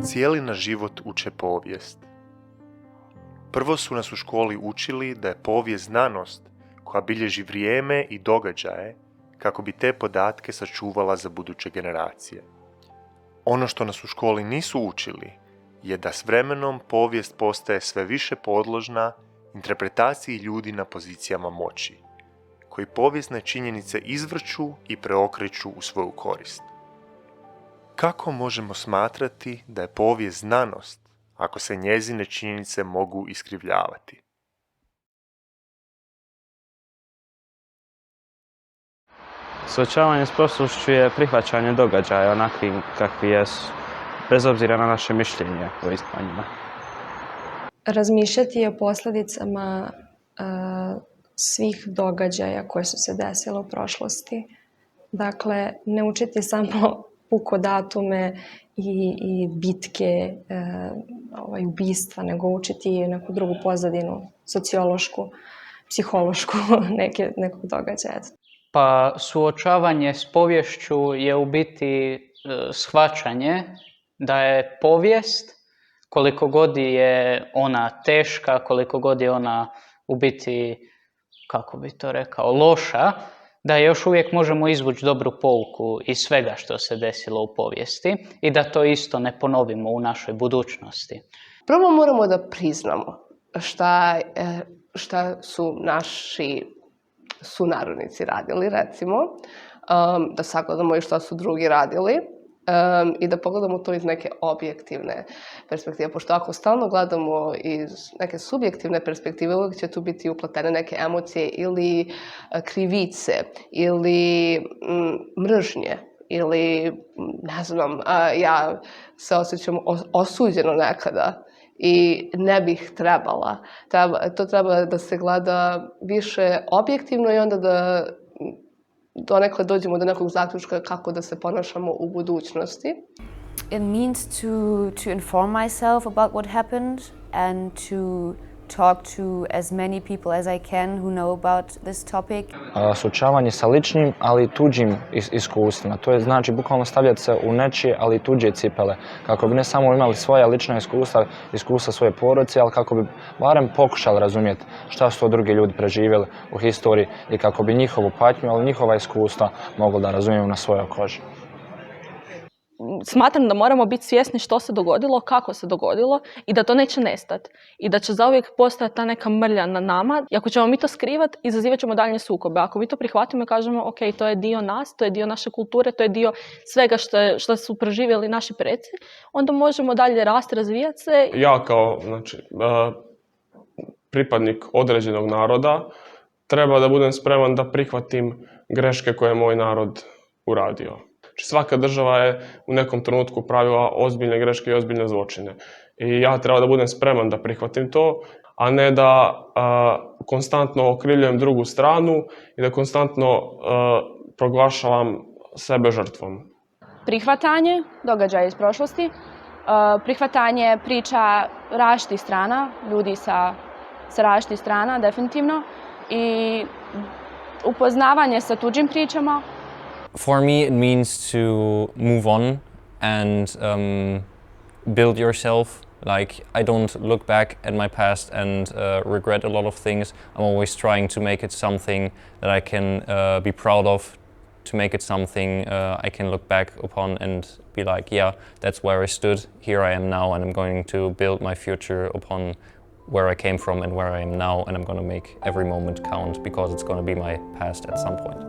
cijeli naš život uče povijest. Prvo su nas u školi učili da je povijest znanost koja bilježi vrijeme i događaje kako bi te podatke sačuvala za buduće generacije. Ono što nas u školi nisu učili je da s vremenom povijest postaje sve više podložna interpretaciji ljudi na pozicijama moći, koji povijesne činjenice izvrću i preokreću u svoju korist. Kako možemo smatrati da je povijest znanost ako se njezine činjenice mogu iskrivljavati? Suočavanje s prošlošću je prihvaćanje događaja onakvim kakvi jesu, bez obzira na naše mišljenje o njima. Razmišljati o posljedicama svih događaja koje su se desile u prošlosti. Dakle, ne učiti samo puko datume i bitke, ubistva, nego učiti neku drugu pozadinu, sociološku, psihološku nekog događaja. Pa suočavanje s poviješću je u biti shvaćanje da je povijest, koliko god je ona teška, koliko god je ona u biti, kako bi to rekao, loša, da još uvijek možemo izvući dobru pouku iz svega što se desilo u povijesti i da to isto ne ponovimo u našoj budućnosti. Prvo moramo da priznamo šta su naši sunarodnici radili, recimo, da sagledamo i šta su drugi radili i da pogledamo to iz neke objektivne perspektive. Pošto ako stalno gledamo iz neke subjektivne perspektive, uvijek će tu biti upletene neke emocije ili krivice ili mržnje ili, ne znam, ja se osjećam osuđeno nekada i ne bih trebala. To treba da se gleda više objektivno i onda da donekle dođemo do nekog zaključka kako da se ponašamo u budućnosti. It means to inform myself about what happened and to talk to as many people as I can who know about this topic. Suočavanje sa ličnim, ali i tuđim iskustvima. To je znači bukvalno stavljati se u nečije, ali i tuđe cipele. Kako bi ne samo imali svoja lična iskustva svoje porodice, ali kako bi barem pokušali razumjeti šta su to drugi ljudi preživjeli u historiji i kako bi njihovu patnju, ali njihova iskustva mogli da razumijemo na svojoj koži. Smatram da moramo biti svjesni što se dogodilo, kako se dogodilo i da to neće nestati. I da će zauvijek postojati ta neka mrlja na nama. I ako ćemo mi to skrivati, izazivat ćemo daljnje sukobe. Ako mi to prihvatimo i kažemo, ok, to je dio nas, to je dio naše kulture, to je dio svega što su proživjeli naši preci, onda možemo dalje rasti, razvijati se. Ja kao pripadnik određenog naroda treba da budem spreman da prihvatim greške koje je moj narod uradio. Svaka država je u nekom trenutku pravila ozbiljne greške i ozbiljne zločine. I ja treba da budem spreman da prihvatim to, a ne da konstantno okrivljujem drugu stranu i da konstantno proglašavam sebe žrtvom. Prihvatanje događaja iz prošlosti, prihvatanje priča različitih strana, ljudi sa različitih strana, definitivno, i upoznavanje sa tuđim pričama. For me, it means to move on and build yourself. Like, I don't look back at my past and regret a lot of things. I'm always trying to make it something that I can be proud of, to make it something I can look back upon and be like, yeah, that's where I stood, here I am now, and I'm going to build my future upon where I came from and where I am now, and I'm going to make every moment count because it's going to be my past at some point.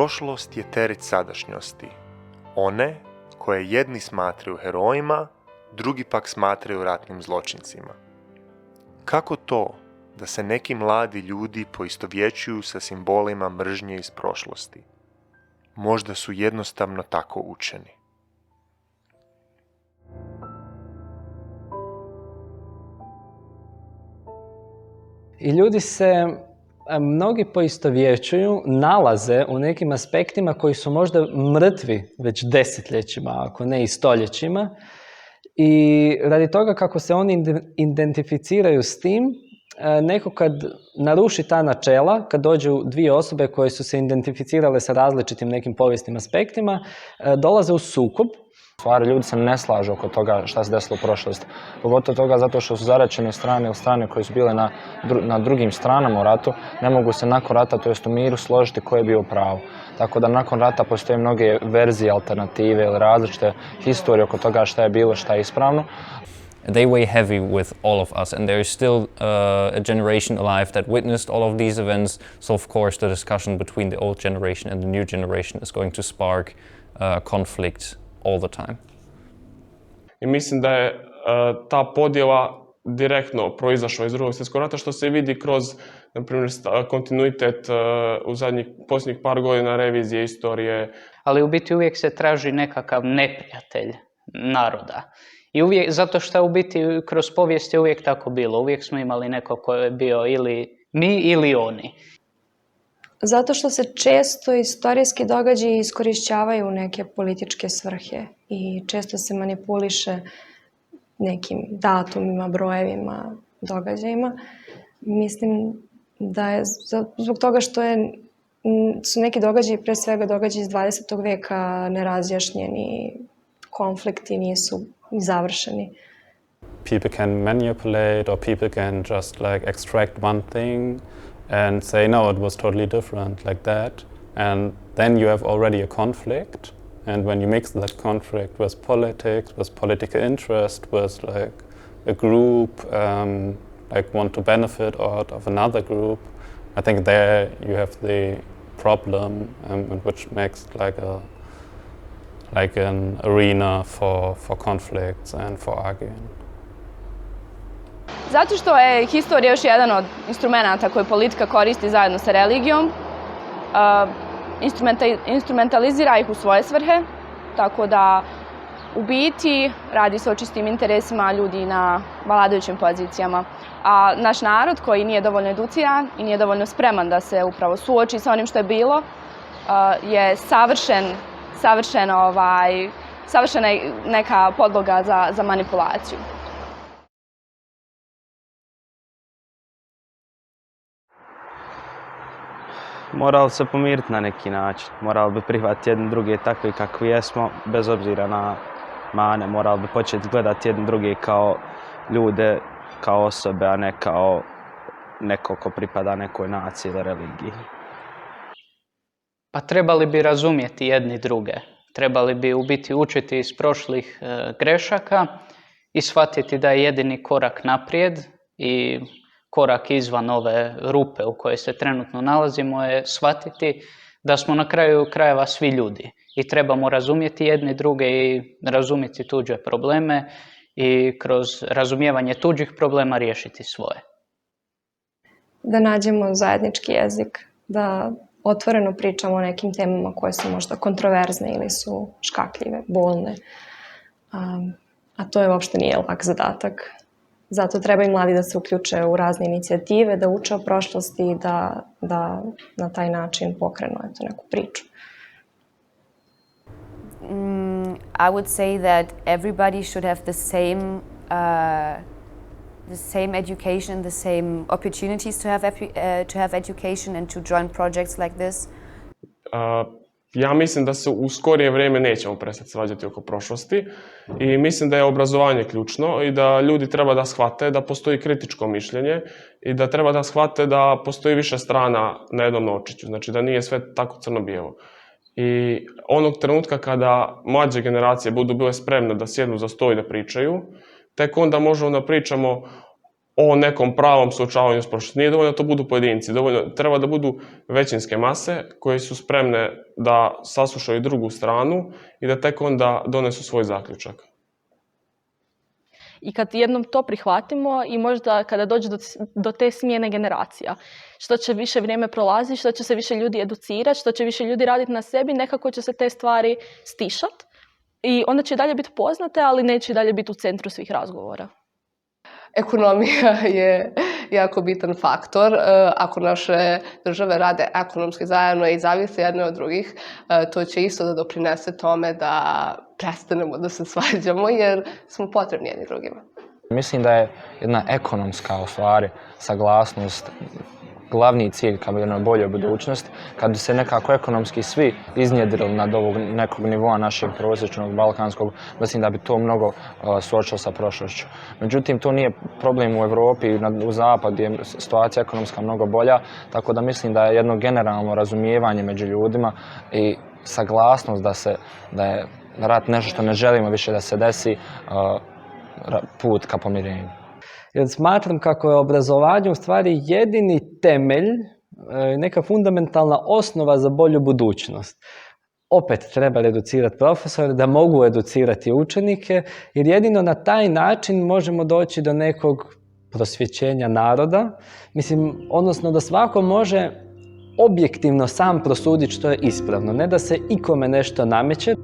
Prošlost je teret sadašnjosti. One koje jedni smatraju herojima, drugi pak smatraju ratnim zločincima. Kako to da se neki mladi ljudi poistovjećuju sa simbolima mržnje iz prošlosti? Možda su jednostavno tako učeni. I ljudi se mnogi poistovjećuju, nalaze u nekim aspektima koji su možda mrtvi već desetljećima, ako ne i stoljećima. I radi toga kako se oni identificiraju s tim, neko kad naruši ta načela, kad dođu dvije osobe koje su se identificirale sa različitim nekim povijesnim aspektima, dolaze u sukob. Stvari, ljudi se ne slažu oko toga šta se desilo u prošlosti. Pogotovo toga zato što su zaraćene strane ili strane koje su bile na drugim stranama u ratu, ne mogu se nakon rata, to jest u miru, složiti ko je bio u pravu. Tako da nakon rata postoje mnoge verzije, alternative ili različite historije oko toga šta je bilo, šta je ispravno. They weigh heavy with all of us, and there is still a generation alive that witnessed all of these events. So of course the discussion between the old generation and the new generation is going to spark conflict all the time. I mislim da je ta podjela direktno proizašla iz Drugog svjetskog rata, što se vidi kroz, na primjer, kontinuitet u posljednjih par godina revizije istorije. Ali u biti uvijek se traži nekakav neprijatelj naroda. I uvijek, zato što u biti kroz povijest je uvijek tako bilo. Uvijek smo imali neko ko je bio ili mi ili oni. Zato što se često istorijski događaji iskorišćavaju u neke političke svrhe i često se manipuliše nekim datumima, brojevima, događajima. Mislim da je zbog toga što su neki događaji, pre svega događaji iz 20. veka, nerazjašnjeni, konflikti nisu završeni. People can manipulate or people can just like extract one thing and say no, it was totally different like that, and then you have already a conflict, and when you mix that conflict with politics, with political interest, with like a group like want to benefit out of another group, I think there you have the problem, which makes like an arena for conflicts and for arguing. Zato što je historija još jedan od instrumenata koje politika koristi zajedno sa religijom. Instrumentalizira ih u svoje svrhe, tako da u biti radi se o čistim interesima ljudi na vladajućim pozicijama. A naš narod koji nije dovoljno educiran i nije dovoljno spreman da se upravo suoči sa onim što je bilo, je savršena neka podloga za manipulaciju. Morali se pomiriti na neki način. Morali bi prihvatiti jedni druge takvi kakvi jesmo, bez obzira na mane. Morali bi početi gledati jedni druge kao ljude, kao osobe, a ne kao neko ko pripada nekoj naciji ili religiji. Pa trebali bi razumjeti jedni druge. Trebali bi u biti učiti iz prošlih grešaka i shvatiti da je jedini korak naprijed i korak izvan ove rupe u kojoj se trenutno nalazimo je shvatiti da smo na kraju krajeva svi ljudi i trebamo razumjeti jedni druge i razumjeti tuđe probleme i kroz razumijevanje tuđih problema riješiti svoje. Da nađemo zajednički jezik, da otvoreno pričamo o nekim temama koje su možda kontroverzne ili su škakljive, bolne. A to je uopšte nije lak zadatak. Zato treba i mladi da se uključe u razne inicijative, da uče o prošlosti i da na taj način pokrenu neku priču. I would say that everybody should have the same education, the same opportunities to have education and to join projects like this. Ja mislim da se u skorije vrijeme nećemo prestati svađati oko prošlosti i mislim da je obrazovanje ključno i da ljudi treba da shvate da postoji kritičko mišljenje i da treba da shvate da postoji više strana na jednom novčiću, znači da nije sve tako crno-bijelo. I onog trenutka kada mlađe generacije budu bile spremne da sjednu za stol i da pričaju, tek onda možemo da pričamo o nekom pravom suočavanju s prošlošću. Nije dovoljno da to budu pojedinci, treba da budu većinske mase koje su spremne da saslušaju drugu stranu i da tek onda donesu svoj zaključak. I kad jednom to prihvatimo i možda kada dođe do te smjene generacija, što će više vrijeme prolazi, što će se više ljudi educirati, što će više ljudi raditi na sebi, nekako će se te stvari stišati i onda će dalje biti poznate, ali neće dalje biti u centru svih razgovora. Ekonomija je jako bitan faktor. Ako naše države rade ekonomski zajedno i zavise jedne od drugih, to će isto da doprinese tome da prestanemo da se svađamo jer smo potrebni jedni drugima. Mislim da je jedna ekonomska u stvari saglasnost glavni cilj ka jednoj boljoj budućnosti, kad bi se nekako ekonomski svi iznjedrili nad ovog nekog nivoa našeg prosječnog balkanskog, mislim da bi to mnogo suočilo sa prošlošću. Međutim, to nije problem u Europi i u zapadu gdje je situacija ekonomska mnogo bolja, tako da mislim da je jedno generalno razumijevanje među ljudima i saglasnost da je rat nešto što ne želimo više da se desi, put ka pomirenju. Jer smatram kako je obrazovanje u stvari jedini temelj, neka fundamentalna osnova za bolju budućnost. Opet treba educirati profesore da mogu educirati učenike, jer jedino na taj način možemo doći do nekog prosvjećenja naroda, odnosno da svako može objektivno sam prosuditi što je ispravno, ne da se ikome nešto nameće.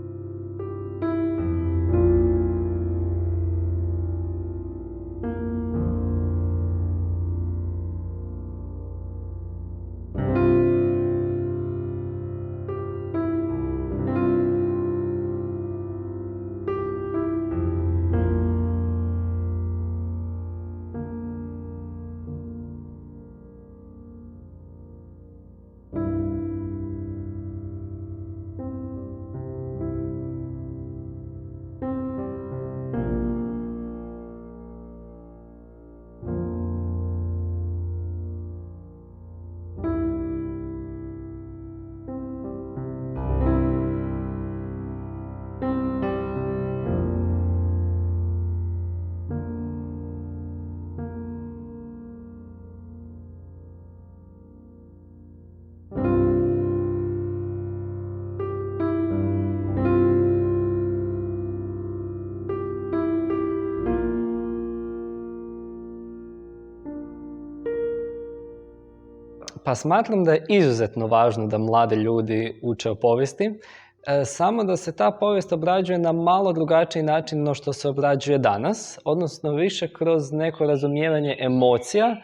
Pa smatram da je izuzetno važno da mladi ljudi uče o povijesti, samo da se ta povijest obrađuje na malo drugačiji način no što se obrađuje danas, odnosno više kroz neko razumijevanje emocija,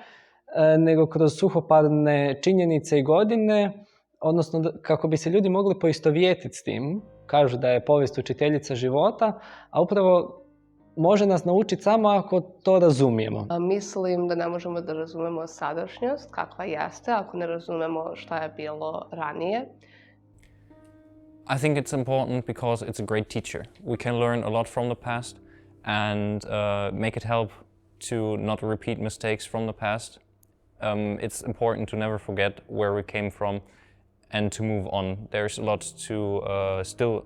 nego kroz suhoparne činjenice i godine, odnosno kako bi se ljudi mogli poistovjetiti s tim. Kažu da je povijest učiteljica života, a upravo može nas naučiti samo ako to razumijemo. Mislim da ne možemo da razumemo sadašnjost kakva jeste ako ne razumemo šta je bilo ranije. I think it's important because it's a great teacher. We can learn a lot from the past and make it help to not repeat mistakes from the past. It's important to never forget where we came from and to move on. There's a lot to still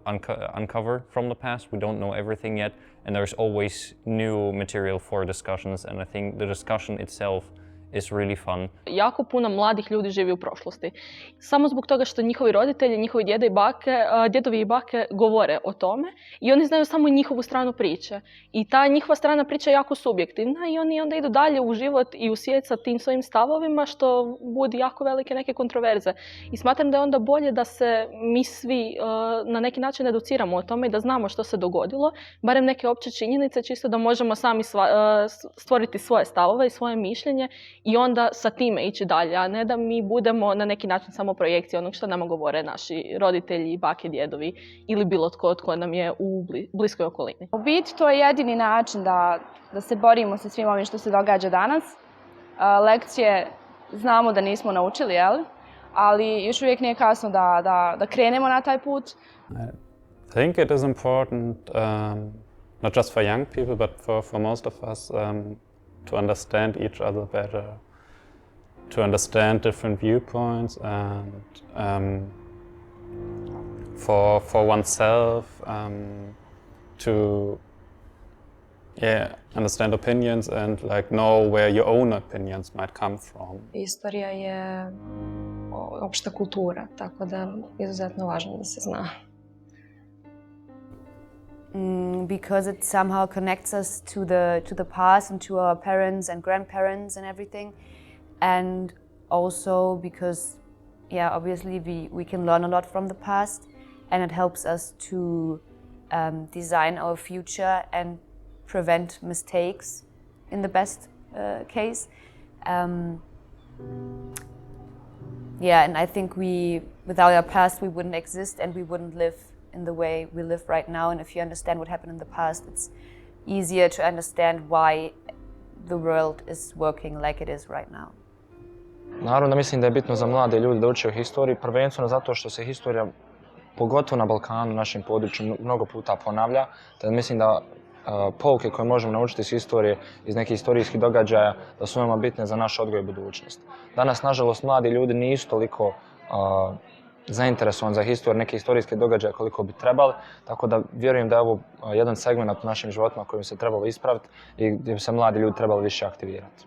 uncover from the past. We don't know everything yet, and there's always new material for discussions, and I think the discussion itself is really fun. Jako puno mladih ljudi živi u prošlosti. Samo zbog toga što njihovi roditelji, njihovi djedovi i bake govore o tome i oni znaju samo njihovu stranu priče. I ta njihova strana priča je jako subjektivna i oni onda idu dalje u život i u svijet sa tim svojim stavovima što budi jako velike neke kontroverze. I smatram da je onda bolje da se mi svi na neki način educiramo o tome i da znamo što se dogodilo, barem neke opće činjenice, čisto da možemo sami stvoriti svoje stavove i svoje mišljenje i onda sa time ići dalje, a ne da mi budemo na neki način samo projekcije onog što nama govore naši roditelji, bake, djedovi ili bilo tko nam je u bliskoj okolini. U biti to je jedini način da se borimo sa svim ovim što se događa danas. Lekcije znamo da nismo naučili, ali još uvijek nije kasno da krenemo na taj put. I think it is important, not just for young people, but for most of us, to understand each other better, to understand different viewpoints, and for oneself to yeah, understand opinions and like know where your own opinions might come from. Istorija je opšta kultura, tako da je izuzetno važno da se zna. Because it somehow connects us to the past and to our parents and grandparents and everything, and also because, yeah, obviously we can learn a lot from the past, and it helps us to design our future and prevent mistakes in the best case. Yeah, and I think without our past we wouldn't exist and we wouldn't live in the way we live right now. And if you understand what happened in the past, it's easier to understand why the world is working like it is right now. Naravno da mislim da je bitno za mlade ljude da uče o historiji, prvenstveno zato što se historija, pogotovo na Balkanu, našem području, mnogo puta ponavlja. Te mislim da pouke koje možemo naučiti iz historije, iz nekih historijskih događaja, da su veoma bitne za naš odgoj i budućnost. Danas, nažalost, mladi ljudi nisu toliko zainteresovani za historiju, neke historijske događaje koliko bi trebali, tako da vjerujem da je ovo jedan segment u našim životima koji bi se trebalo ispraviti i gdje bi se mladi ljudi trebali više aktivirati.